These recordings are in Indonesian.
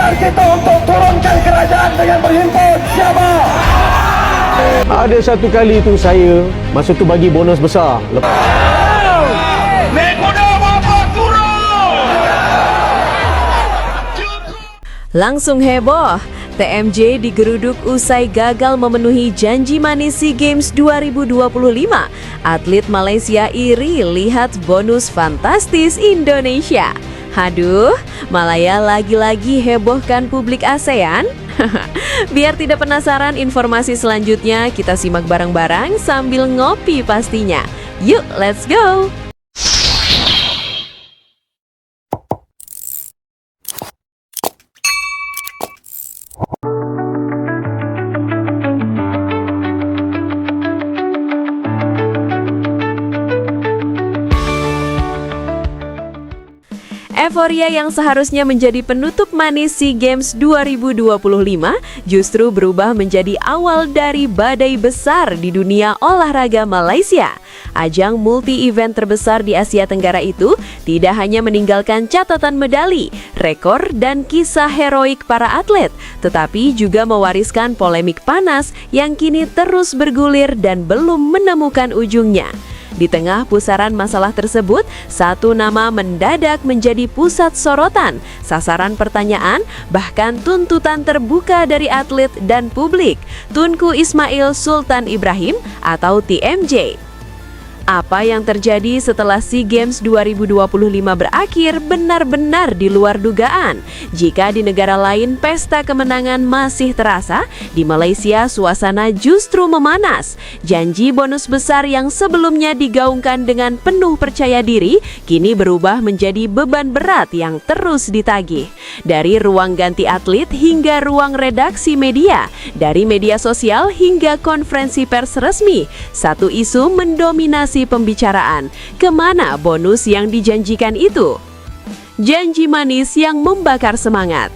ikhtiar kita untuk turunkan kerajaan dengan berhimpun. Siapa? Ada satu kali itu saya masa tu bagi bonus besar. Langsung heboh, TMJ digeruduk usai gagal memenuhi janji manis SEA Games 2025. Atlet Malaysia iri lihat bonus fantastis Indonesia. Haduh, Malaya lagi-lagi hebohkan publik ASEAN? Biar tidak penasaran informasi selanjutnya, kita simak bareng-bareng sambil ngopi pastinya. Yuk, let's go! Euforia yang seharusnya menjadi penutup manis SEA Games 2025 justru berubah menjadi awal dari badai besar di dunia olahraga Malaysia. Ajang multi-event terbesar di Asia Tenggara itu tidak hanya meninggalkan catatan medali, rekor, dan kisah heroik para atlet, tetapi juga mewariskan polemik panas yang kini terus bergulir dan belum menemukan ujungnya. Di tengah pusaran masalah tersebut, satu nama mendadak menjadi pusat sorotan, sasaran pertanyaan, bahkan tuntutan terbuka dari atlet dan publik, Tunku Ismail Sultan Ibrahim atau TMJ. Apa yang terjadi setelah SEA Games 2025 berakhir benar-benar di luar dugaan. Jika di negara lain pesta kemenangan masih terasa, di Malaysia suasana justru memanas. Janji bonus besar yang sebelumnya digaungkan dengan penuh percaya diri, kini berubah menjadi beban berat yang terus ditagih. Dari ruang ganti atlet hingga ruang redaksi media, dari media sosial hingga konferensi pers resmi, satu isu mendominasi pembicaraan. Kemana bonus yang dijanjikan itu? Janji manis yang membakar semangat.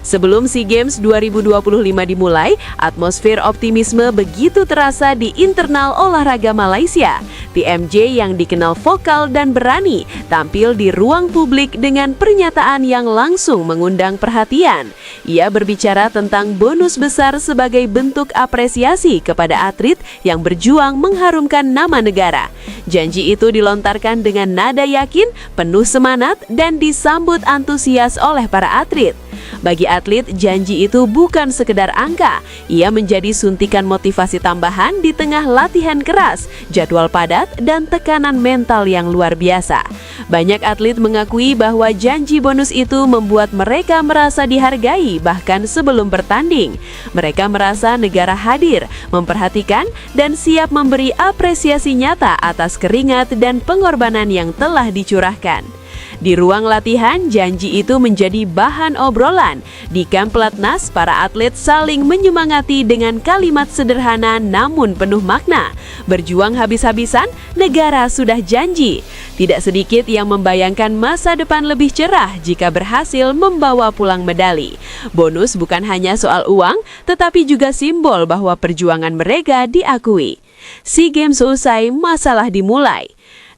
Sebelum SEA Games 2025 dimulai, atmosfer optimisme begitu terasa di internal olahraga Malaysia. TMJ yang dikenal vokal dan berani tampil di ruang publik dengan pernyataan yang langsung mengundang perhatian. Ia berbicara tentang bonus besar sebagai bentuk apresiasi kepada atlet yang berjuang mengharumkan nama negara. Janji itu dilontarkan dengan nada yakin, penuh semangat, dan disambut antusias oleh para atlet. Bagi atlet, janji itu bukan sekedar angka. Ia menjadi suntikan motivasi tambahan di tengah latihan keras, jadwal padat, dan tekanan mental yang luar biasa. Banyak atlet mengakui bahwa janji bonus itu membuat mereka merasa dihargai bahkan sebelum bertanding. Mereka merasa negara hadir, memperhatikan, dan siap memberi apresiasi nyata atas keringat dan pengorbanan yang telah dicurahkan. Di ruang latihan, janji itu menjadi bahan obrolan. Di kamp pelatnas, para atlet saling menyemangati dengan kalimat sederhana namun penuh makna. Berjuang habis-habisan, negara sudah janji. Tidak sedikit yang membayangkan masa depan lebih cerah jika berhasil membawa pulang medali. Bonus bukan hanya soal uang, tetapi juga simbol bahwa perjuangan mereka diakui. SEA Games usai, masalah dimulai.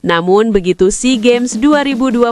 Namun begitu SEA Games 2025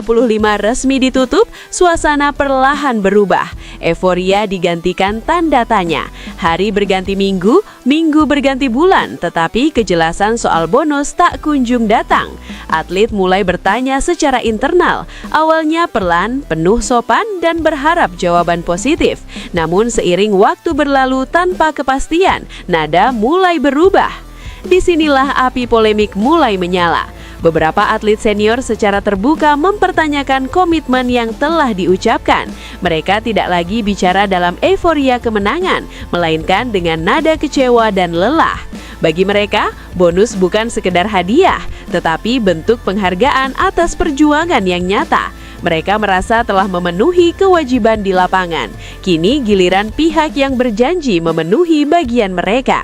resmi ditutup, suasana perlahan berubah. Euforia digantikan tanda tanya. Hari berganti minggu, minggu berganti bulan, tetapi kejelasan soal bonus tak kunjung datang. Atlet mulai bertanya secara internal. Awalnya perlahan, penuh sopan, dan berharap jawaban positif. Namun seiring waktu berlalu tanpa kepastian, nada mulai berubah. Disinilah api polemik mulai menyala. Beberapa atlet senior secara terbuka mempertanyakan komitmen yang telah diucapkan. Mereka tidak lagi bicara dalam euforia kemenangan, melainkan dengan nada kecewa dan lelah. Bagi mereka, bonus bukan sekedar hadiah, tetapi bentuk penghargaan atas perjuangan yang nyata. Mereka merasa telah memenuhi kewajiban di lapangan. Kini giliran pihak yang berjanji memenuhi bagian mereka.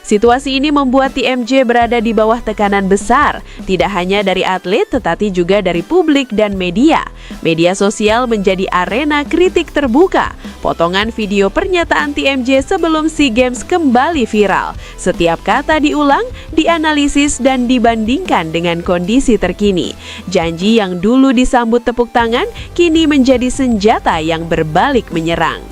Situasi ini membuat TMJ berada di bawah tekanan besar, tidak hanya dari atlet tetapi juga dari publik dan media. Media sosial menjadi arena kritik terbuka. Potongan video pernyataan TMJ sebelum SEA Games kembali viral. Setiap kata diulang, dianalisis dan dibandingkan dengan kondisi terkini. Janji yang dulu disambut tepuk tangan, kini menjadi senjata yang berbalik menyerang.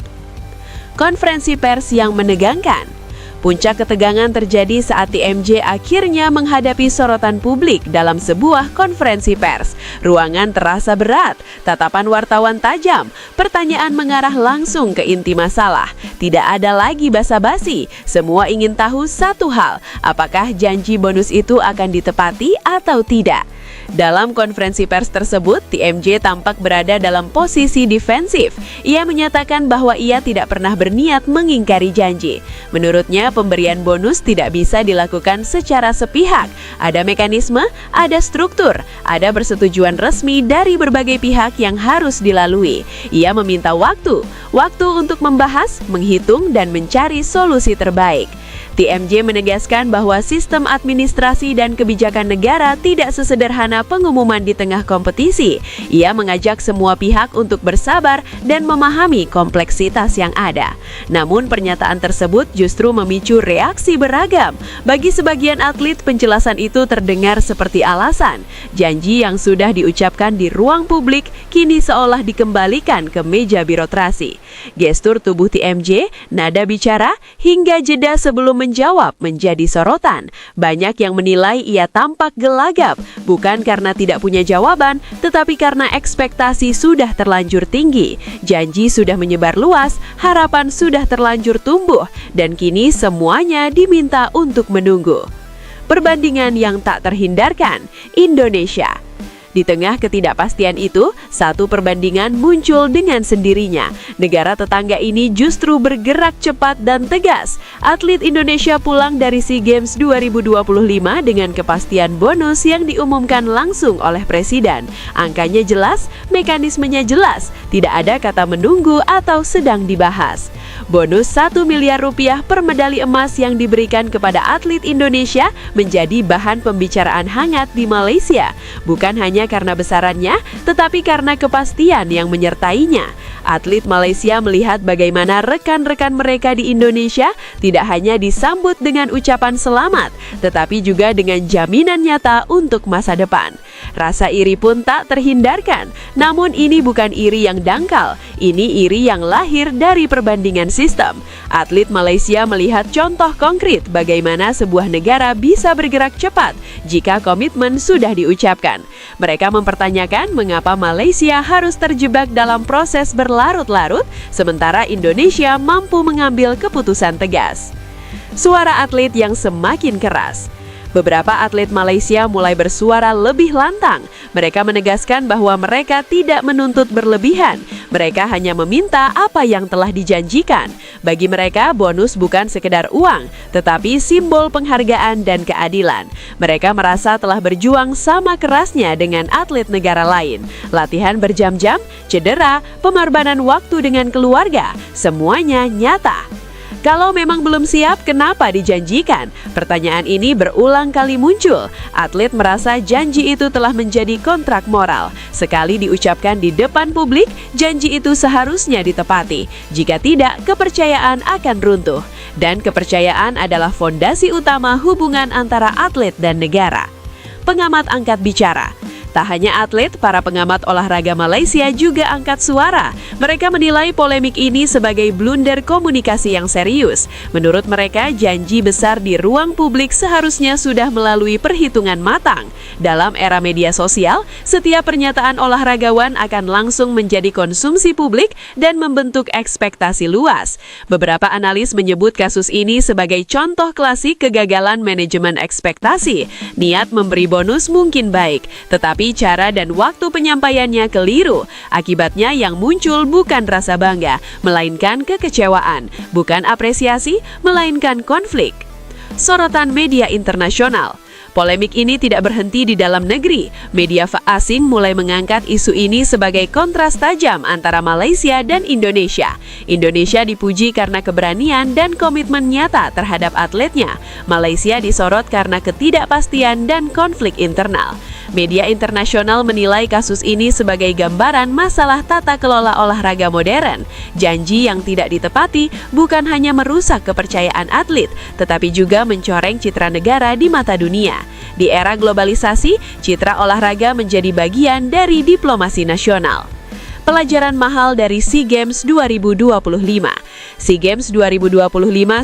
Konferensi pers yang menegangkan. Puncak ketegangan terjadi saat TMJ akhirnya menghadapi sorotan publik dalam sebuah konferensi pers. Ruangan terasa berat, tatapan wartawan tajam, pertanyaan mengarah langsung ke inti masalah. Tidak ada lagi basa-basi, semua ingin tahu satu hal, apakah janji bonus itu akan ditepati atau tidak. Dalam konferensi pers tersebut, TMJ tampak berada dalam posisi defensif. Ia menyatakan bahwa ia tidak pernah berniat mengingkari janji. Menurutnya, pemberian bonus tidak bisa dilakukan secara sepihak. Ada mekanisme, ada struktur, ada persetujuan resmi dari berbagai pihak yang harus dilalui. Ia meminta waktu untuk membahas, menghitung, dan mencari solusi terbaik. TMJ menegaskan bahwa sistem administrasi dan kebijakan negara tidak sesederhana pengumuman di tengah kompetisi. Ia mengajak semua pihak untuk bersabar dan memahami kompleksitas yang ada. Namun pernyataan tersebut justru memicu reaksi beragam. Bagi sebagian atlet, penjelasan itu terdengar seperti alasan. Janji yang sudah diucapkan di ruang publik kini seolah dikembalikan ke meja birokrasi. Gestur tubuh TMJ, nada bicara, hingga jeda sebelum menjawab menjadi sorotan. Banyak yang menilai ia tampak gelagap, bukan karena tidak punya jawaban, tetapi karena ekspektasi sudah terlanjur tinggi. Janji sudah menyebar luas, harapan sudah terlanjur tumbuh, dan kini semuanya diminta untuk menunggu. Perbandingan yang tak terhindarkan, Indonesia. Di tengah ketidakpastian itu, satu perbandingan muncul dengan sendirinya. Negara tetangga ini justru bergerak cepat dan tegas. Atlet Indonesia pulang dari SEA Games 2025 dengan kepastian bonus yang diumumkan langsung oleh Presiden. Angkanya jelas, mekanismenya jelas, tidak ada kata menunggu atau sedang dibahas. Bonus 1 miliar rupiah per medali emas yang diberikan kepada atlet Indonesia menjadi bahan pembicaraan hangat di Malaysia. Bukan hanya karena besarannya, tetapi karena kepastian yang menyertainya. Atlet Malaysia melihat bagaimana rekan-rekan mereka di Indonesia tidak hanya disambut dengan ucapan selamat, tetapi juga dengan jaminan nyata untuk masa depan. Rasa iri pun tak terhindarkan, namun ini bukan iri yang dangkal, ini iri yang lahir dari perbandingan sistem. Atlet Malaysia melihat contoh konkret bagaimana sebuah negara bisa bergerak cepat jika komitmen sudah diucapkan. Mereka mempertanyakan mengapa Malaysia harus terjebak dalam proses berlarut-larut, sementara Indonesia mampu mengambil keputusan tegas. Suara atlet yang semakin keras. Beberapa atlet Malaysia mulai bersuara lebih lantang. Mereka menegaskan bahwa mereka tidak menuntut berlebihan. Mereka hanya meminta apa yang telah dijanjikan. Bagi mereka, bonus bukan sekedar uang, tetapi simbol penghargaan dan keadilan. Mereka merasa telah berjuang sama kerasnya dengan atlet negara lain. Latihan berjam-jam, cedera, pengorbanan waktu dengan keluarga, semuanya nyata. Kalau memang belum siap, kenapa dijanjikan? Pertanyaan ini berulang kali muncul. Atlet merasa janji itu telah menjadi kontrak moral. Sekali diucapkan di depan publik, janji itu seharusnya ditepati. Jika tidak, kepercayaan akan runtuh. Dan kepercayaan adalah fondasi utama hubungan antara atlet dan negara. Pengamat angkat bicara. Tak hanya atlet, para pengamat olahraga Malaysia juga angkat suara. Mereka menilai polemik ini sebagai blunder komunikasi yang serius. Menurut mereka, janji besar di ruang publik seharusnya sudah melalui perhitungan matang. Dalam era media sosial, setiap pernyataan olahragawan akan langsung menjadi konsumsi publik dan membentuk ekspektasi luas. Beberapa analis menyebut kasus ini sebagai contoh klasik kegagalan manajemen ekspektasi. Niat memberi bonus mungkin baik, tetapi cara dan waktu penyampaiannya keliru. Akibatnya yang muncul bukan rasa bangga, melainkan kekecewaan, bukan apresiasi, melainkan konflik. Sorotan media internasional. Polemik ini tidak berhenti di dalam negeri. Media asing mulai mengangkat isu ini sebagai kontras tajam antara Malaysia dan Indonesia. Indonesia dipuji karena keberanian dan komitmen nyata terhadap atletnya. Malaysia disorot karena ketidakpastian dan konflik internal. Media internasional menilai kasus ini sebagai gambaran masalah tata kelola olahraga modern. Janji yang tidak ditepati bukan hanya merusak kepercayaan atlet, tetapi juga mencoreng citra negara di mata dunia. Di era globalisasi, citra olahraga menjadi bagian dari diplomasi nasional. Pelajaran mahal dari SEA Games 2025. SEA Games 2025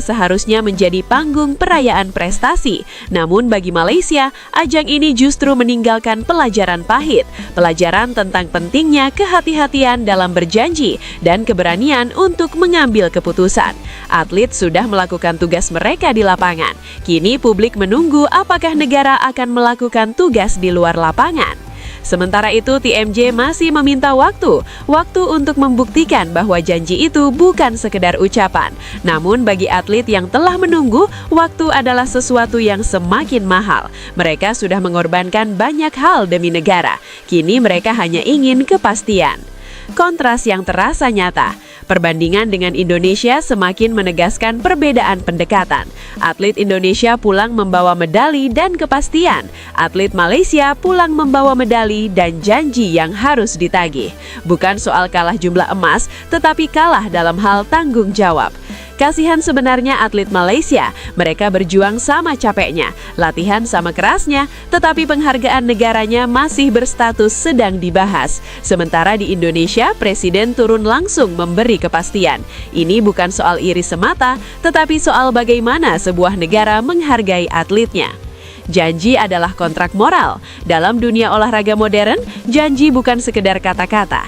seharusnya menjadi panggung perayaan prestasi. Namun bagi Malaysia, ajang ini justru meninggalkan pelajaran pahit. Pelajaran tentang pentingnya kehati-hatian dalam berjanji dan keberanian untuk mengambil keputusan. Atlet sudah melakukan tugas mereka di lapangan. Kini publik menunggu apakah negara akan melakukan tugas di luar lapangan. Sementara itu, TMJ masih meminta waktu untuk membuktikan bahwa janji itu bukan sekedar ucapan. Namun bagi atlet yang telah menunggu, waktu adalah sesuatu yang semakin mahal. Mereka sudah mengorbankan banyak hal demi negara. Kini mereka hanya ingin kepastian. Kontras yang terasa nyata. Perbandingan dengan Indonesia semakin menegaskan perbedaan pendekatan. Atlet Indonesia pulang membawa medali dan kepastian. Atlet Malaysia pulang membawa medali dan janji yang harus ditagih. Bukan soal kalah jumlah emas, tetapi kalah dalam hal tanggung jawab. Kasihan sebenarnya atlet Malaysia, mereka berjuang sama capeknya, latihan sama kerasnya, tetapi penghargaan negaranya masih berstatus sedang dibahas. Sementara di Indonesia, Presiden turun langsung memberi kepastian. Ini bukan soal iri semata, tetapi soal bagaimana sebuah negara menghargai atletnya. Janji adalah kontrak moral. Dalam dunia olahraga modern, janji bukan sekedar kata-kata.